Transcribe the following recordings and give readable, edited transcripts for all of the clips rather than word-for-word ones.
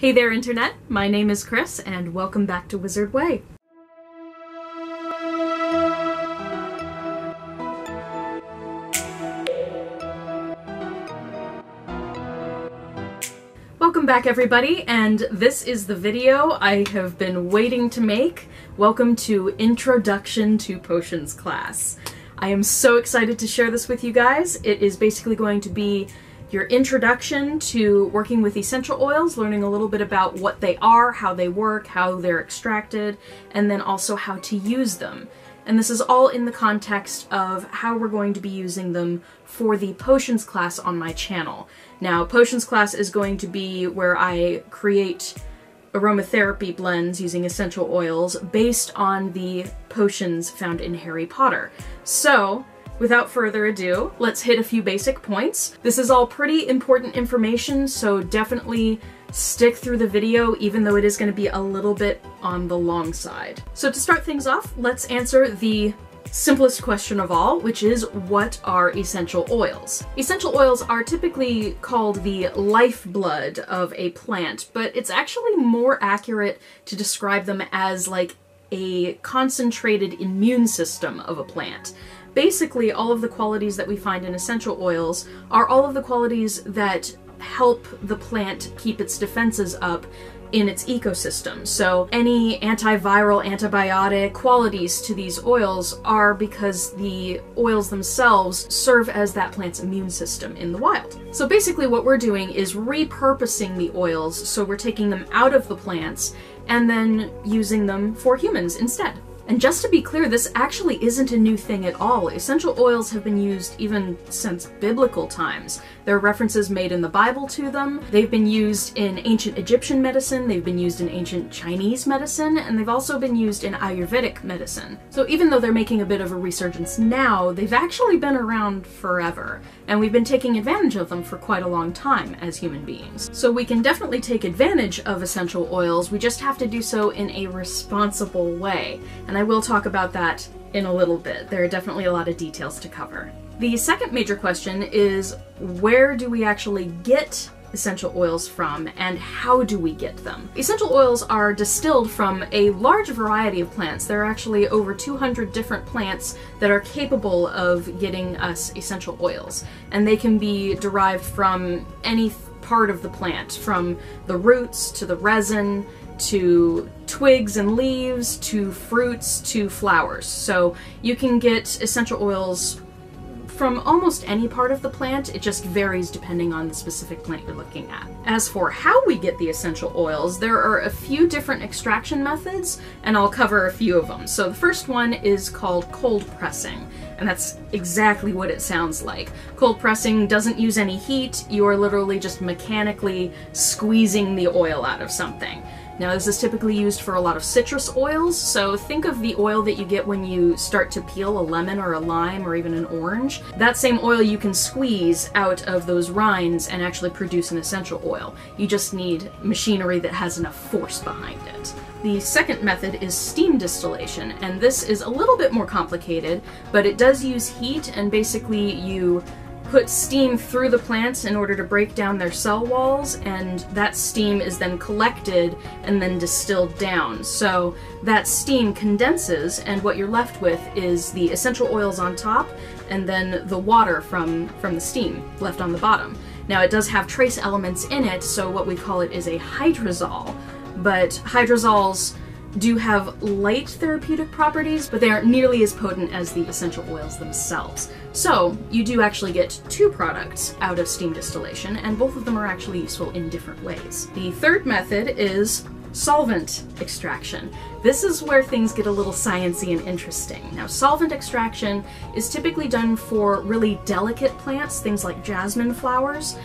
Hey there, Internet! My name is Chris, and welcome back to Wizard Way. Welcome back, everybody, and this is the video I have been waiting to make. Welcome to Introduction to Potions class. I am so excited to share this with you guys. It is basically going to be your introduction to working with essential oils, learning a little bit about what they are, how they work, how they're extracted, and then also how to use them. And this is all in the context of how we're going to be using them for the Potions class on my channel. Now, Potions class is going to be where I create aromatherapy blends using essential oils based on the potions found in Harry Potter. So, without further ado, let's hit a few basic points. This is all pretty important information, so definitely stick through the video, even though it is going to be a little bit on the long side. So to start things off, let's answer the simplest question of all, which is, what are essential oils? Essential oils are typically called the lifeblood of a plant, but it's actually more accurate to describe them as like a concentrated immune system of a plant. Basically, all of the qualities that we find in essential oils are all of the qualities that help the plant keep its defenses up in its ecosystem. So any antiviral, antibiotic qualities to these oils are because the oils themselves serve as that plant's immune system in the wild. So basically what we're doing is repurposing the oils, so we're taking them out of the plants and then using them for humans instead. And just to be clear, this actually isn't a new thing at all. Essential oils have been used even since biblical times. There are references made in the Bible to them. They've been used in ancient Egyptian medicine, they've been used in ancient Chinese medicine, and they've also been used in Ayurvedic medicine. So even though they're making a bit of a resurgence now, they've actually been around forever. And we've been taking advantage of them for quite a long time as human beings. So we can definitely take advantage of essential oils, we just have to do so in a responsible way. And I will talk about that in a little bit. There are definitely a lot of details to cover. The second major question is, where do we actually get essential oils from, and how do we get them? Essential oils are distilled from a large variety of plants. There are actually over 200 different plants that are capable of getting us essential oils, and they can be derived from any part of the plant, from the roots to the resin, to twigs and leaves, to fruits, to flowers. So you can get essential oils from almost any part of the plant. It just varies depending on the specific plant you're looking at. As for how we get the essential oils, there are a few different extraction methods, and I'll cover a few of them. So the first one is called cold pressing, and that's exactly what it sounds like. Cold pressing doesn't use any heat. You are literally just mechanically squeezing the oil out of something. Now, this is typically used for a lot of citrus oils, so think of the oil that you get when you start to peel a lemon or a lime or even an orange. That same oil you can squeeze out of those rinds and actually produce an essential oil. You just need machinery that has enough force behind it. The second method is steam distillation, and this is a little bit more complicated, but it does use heat, and basically you put steam through the plants in order to break down their cell walls, and that steam is then collected and then distilled down. So that steam condenses, and what you're left with is the essential oils on top and then the water from the steam left on the bottom. Now, it does have trace elements in it, so what we call it is a hydrosol, but hydrosols do have light therapeutic properties, but they aren't nearly as potent as the essential oils themselves. So you do actually get two products out of steam distillation, and both of them are actually useful in different ways. The third method is solvent extraction. This is where things get a little sciencey and interesting. Now, solvent extraction is typically done for really delicate plants, things like jasmine flowers.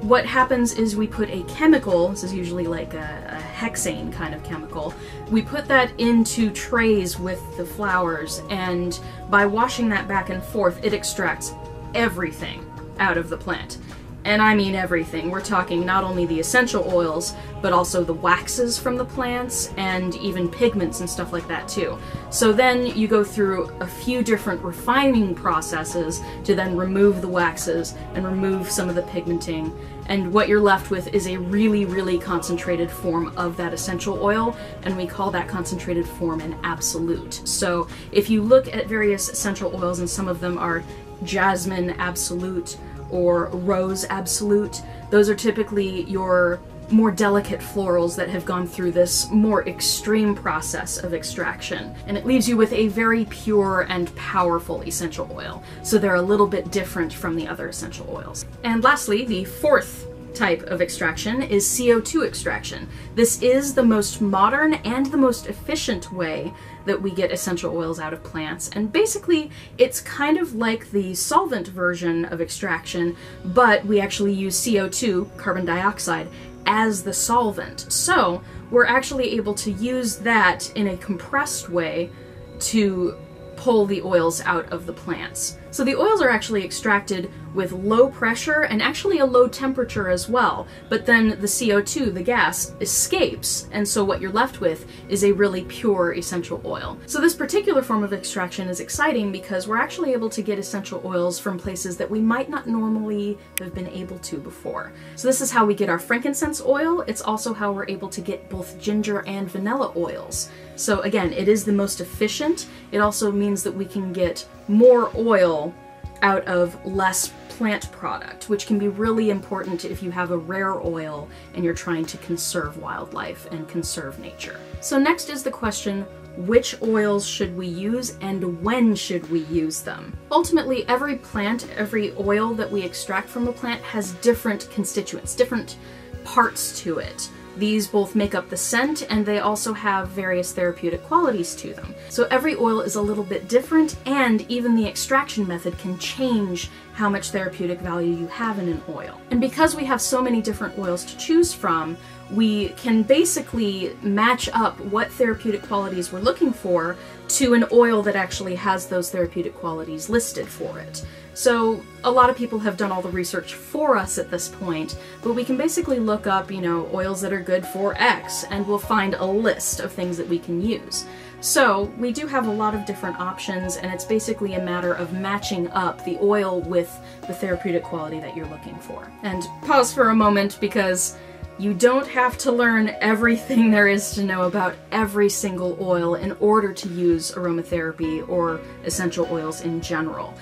What happens is we put a chemical, this is usually like a hexane kind of chemical, we put that into trays with the flowers, and by washing that back and forth, it extracts everything out of the plant. And I mean everything. We're talking not only the essential oils, but also the waxes from the plants, and even pigments and stuff like that too. So then you go through a few different refining processes to then remove the waxes and remove some of the pigmenting and what you're left with is a really, really concentrated form of that essential oil, and we call that concentrated form an absolute. So if you look at various essential oils, and some of them are jasmine absolute or rose absolute, those are typically your more delicate florals that have gone through this more extreme process of extraction, and it leaves you with a very pure and powerful essential oil. So they're a little bit different from the other essential oils. And lastly, the fourth type of extraction is CO2 extraction. This is the most modern and the most efficient way that we get essential oils out of plants, and basically it's kind of like the solvent version of extraction, but we actually use CO2, carbon dioxide, as the solvent. So we're actually able to use that in a compressed way to pull the oils out of the plants. So the oils are actually extracted with low pressure and actually a low temperature as well, but then the CO2, the gas, escapes, and so what you're left with is a really pure essential oil. So this particular form of extraction is exciting because we're actually able to get essential oils from places that we might not normally have been able to before. So this is how we get our frankincense oil. It's also how we're able to get both ginger and vanilla oils. So again, it is the most efficient. It also means that we can get more oil out of less plant product, which can be really important if you have a rare oil and you're trying to conserve wildlife and conserve nature. So next is the question, which oils should we use and when should we use them? Ultimately, every plant, every oil that we extract from a plant has different constituents, different parts to it. These both make up the scent, and they also have various therapeutic qualities to them. So every oil is a little bit different, and even the extraction method can change how much therapeutic value you have in an oil. And because we have so many different oils to choose from, we can basically match up what therapeutic qualities we're looking for to an oil that actually has those therapeutic qualities listed for it. So a lot of people have done all the research for us at this point, but we can basically look up, oils that are good for X, and we'll find a list of things that we can use. So we do have a lot of different options, and it's basically a matter of matching up the oil with the therapeutic quality that you're looking for. And pause for a moment, because you don't have to learn everything there is to know about every single oil in order to use aromatherapy or essential oils in general.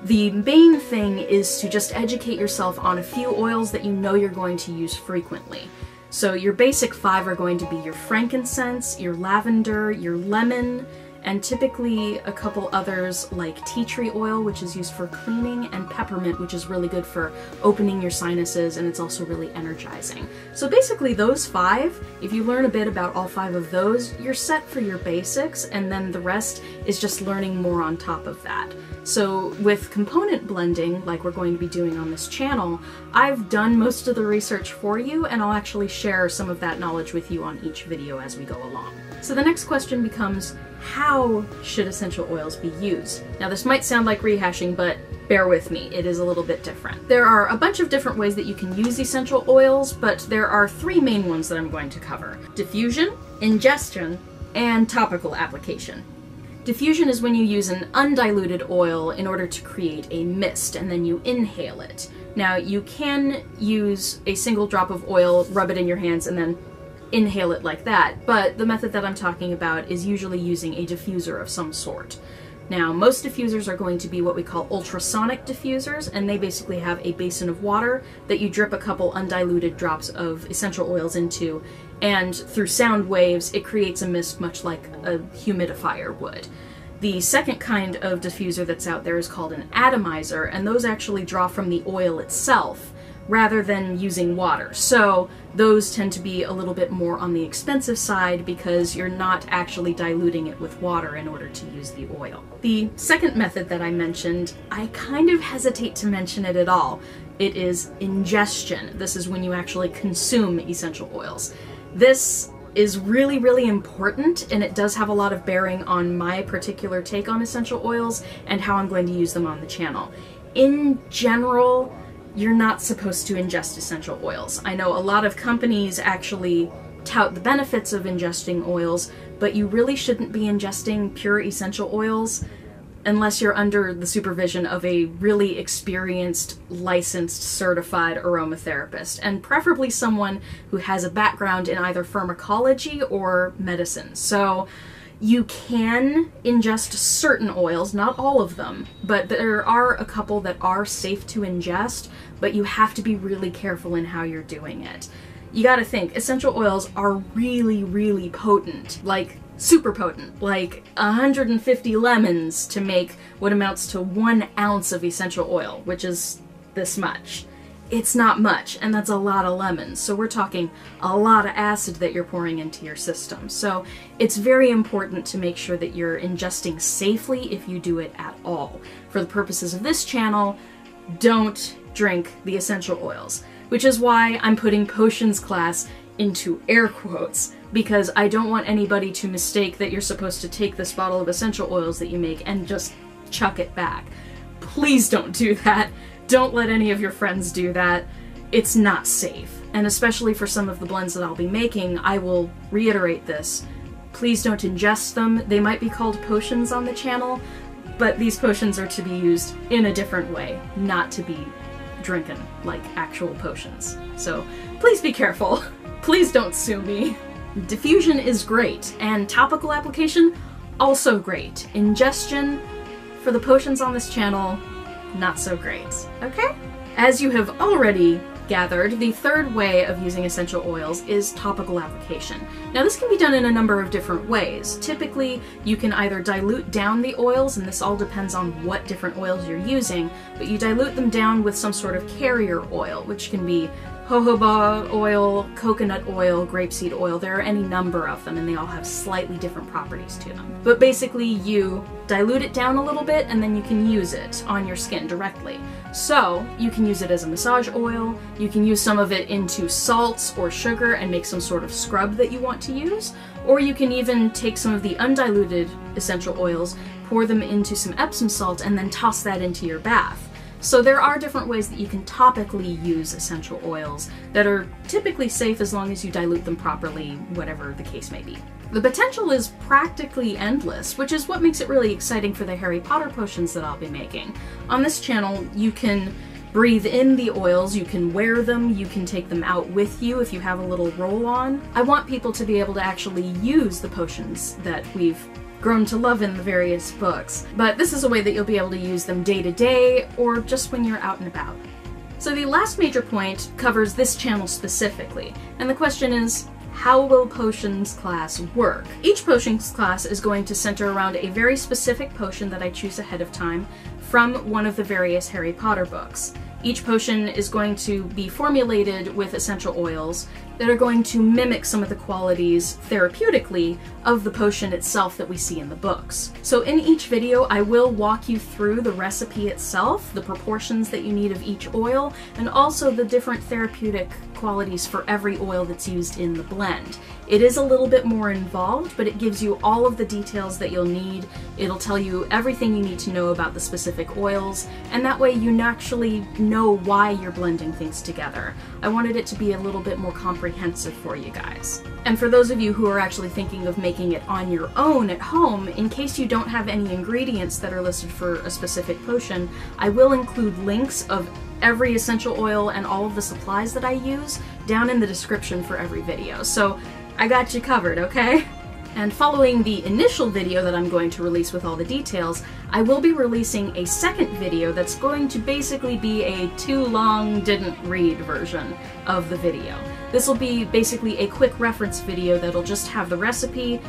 The main thing is to just educate yourself on a few oils that you know you're going to use frequently. So your basic 5 are going to be your frankincense, your lavender, your lemon, and typically a couple others like tea tree oil, which is used for cleaning, and peppermint, which is really good for opening your sinuses, and it's also really energizing. So basically those 5, if you learn a bit about all 5 of those, you're set for your basics, and then the rest is just learning more on top of that. So with component blending, like we're going to be doing on this channel, I've done most of the research for you, and I'll actually share some of that knowledge with you on each video as we go along. So the next question becomes, how should essential oils be used? Now this might sound like rehashing, but bear with me, it is a little bit different. There are a bunch of different ways that you can use essential oils, but there are 3 main ones that I'm going to cover: diffusion, ingestion, and topical application. Diffusion is when you use an undiluted oil in order to create a mist, and then you inhale it. Now you can use a single drop of oil, rub it in your hands, and then inhale it like that, but the method that I'm talking about is usually using a diffuser of some sort. Now, most diffusers are going to be what we call ultrasonic diffusers, and they basically have a basin of water that you drip a couple undiluted drops of essential oils into, and through sound waves, it creates a mist much like a humidifier would. The second kind of diffuser that's out there is called an atomizer, and those actually draw from the oil itself rather than using water. So those tend to be a little bit more on the expensive side because you're not actually diluting it with water in order to use the oil. The second method that I mentioned, I kind of hesitate to mention it at all. It is ingestion. This is when you actually consume essential oils. This is really, really important, and it does have a lot of bearing on my particular take on essential oils and how I'm going to use them on the channel. In general, you're not supposed to ingest essential oils. I know a lot of companies actually tout the benefits of ingesting oils, but you really shouldn't be ingesting pure essential oils unless you're under the supervision of a really experienced, licensed, certified aromatherapist, and preferably someone who has a background in either pharmacology or medicine. So you can ingest certain oils, not all of them, but there are a couple that are safe to ingest, but you have to be really careful in how you're doing it. You gotta think, essential oils are really, really potent, like super potent, like 150 lemons to make what amounts to 1 ounce of essential oil, which is this much. It's not much, and that's a lot of lemons, so we're talking a lot of acid that you're pouring into your system. So it's very important to make sure that you're ingesting safely if you do it at all. For the purposes of this channel, don't drink the essential oils, which is why I'm putting potions class into air quotes, because I don't want anybody to mistake that you're supposed to take this bottle of essential oils that you make and just chuck it back. Please don't do that. Don't let any of your friends do that. It's not safe. And especially for some of the blends that I'll be making, I will reiterate this. Please don't ingest them. They might be called potions on the channel, but these potions are to be used in a different way, not to be drinking like actual potions. So please be careful. Please don't sue me. Diffusion is great, and topical application, also great. Ingestion, for the potions on this channel, not so great, okay? As you have already gathered, the third way of using essential oils is topical application. Now this can be done in a number of different ways. Typically, you can either dilute down the oils, and this all depends on what different oils you're using, but you dilute them down with some sort of carrier oil, which can be jojoba oil, coconut oil, grapeseed oil. There are any number of them, and they all have slightly different properties to them. But basically, you dilute it down a little bit, and then you can use it on your skin directly. So you can use it as a massage oil, you can use some of it into salts or sugar and make some sort of scrub that you want to use, or you can even take some of the undiluted essential oils, pour them into some Epsom salt, and then toss that into your bath. So there are different ways that you can topically use essential oils that are typically safe as long as you dilute them properly, whatever the case may be. The potential is practically endless, which is what makes it really exciting for the Harry Potter potions that I'll be making. On this channel, you can breathe in the oils, you can wear them, you can take them out with you if you have a little roll-on. I want people to be able to actually use the potions that we've grown to love in the various books, but this is a way that you'll be able to use them day to day or just when you're out and about. So the last major point covers this channel specifically, and the question is, how will potions class work? Each potions class is going to center around a very specific potion that I choose ahead of time from one of the various Harry Potter books. Each potion is going to be formulated with essential oils that are going to mimic some of the qualities therapeutically of the potion itself that we see in the books. So in each video, I will walk you through the recipe itself, the proportions that you need of each oil, and also the different therapeutic qualities for every oil that's used in the blend. It is a little bit more involved, but it gives you all of the details that you'll need. It'll tell you everything you need to know about the specific oils, and that way you actually know why you're blending things together. I wanted it to be a little bit more comprehensive for you guys. And for those of you who are actually thinking of making it on your own at home, in case you don't have any ingredients that are listed for a specific potion, I will include links of every essential oil and all of the supplies that I use down in the description for every video. So I got you covered, okay? And following the initial video that I'm going to release with all the details, I will be releasing a second video that's going to basically be a too long didn't read version of the video. This will be basically a quick reference video that'll just have the recipe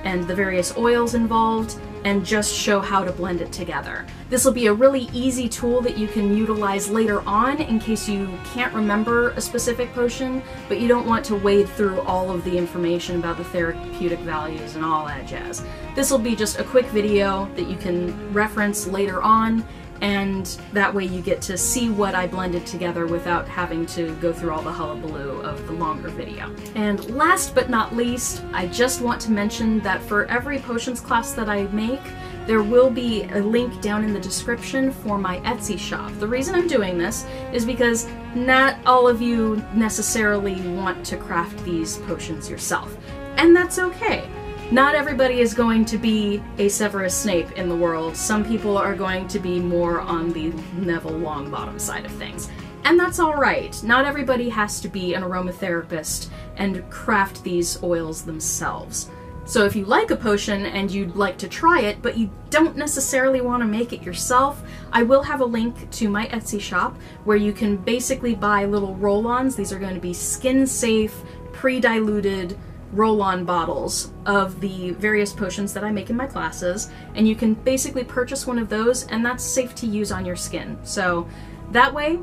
and the various oils involved and just show how to blend it together. This will be a really easy tool that you can utilize later on in case you can't remember a specific potion, but you don't want to wade through all of the information about the therapeutic values and all that jazz. This will be just a quick video that you can reference later on, and that way you get to see what I blended together without having to go through all the hullabaloo of the longer video. And last but not least, I just want to mention that for every potions class that I make, there will be a link down in the description for my Etsy shop. The reason I'm doing this is because not all of you necessarily want to craft these potions yourself, and that's okay. Not everybody is going to be a Severus Snape in the world. Some people are going to be more on the Neville Longbottom side of things. And that's alright. Not everybody has to be an aromatherapist and craft these oils themselves. So if you like a potion and you'd like to try it, but you don't necessarily want to make it yourself, I will have a link to my Etsy shop where you can basically buy little roll-ons. These are going to be skin-safe, pre-diluted roll-on bottles of the various potions that I make in my classes, and you can basically purchase one of those, and that's safe to use on your skin. So that way,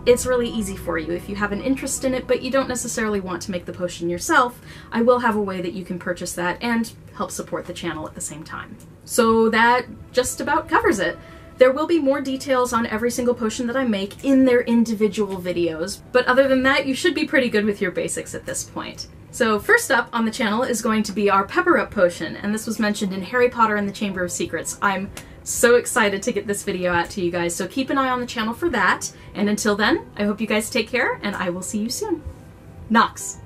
it's really easy for you. If you have an interest in it, but you don't necessarily want to make the potion yourself, I will have a way that you can purchase that and help support the channel at the same time. So that just about covers it. There will be more details on every single potion that I make in their individual videos, but other than that, you should be pretty good with your basics at this point. So first up on the channel is going to be our PepperUp potion, and this was mentioned in Harry Potter and the Chamber of Secrets. I'm so excited to get this video out to you guys, so keep an eye on the channel for that. And until then, I hope you guys take care, and I will see you soon. Nox.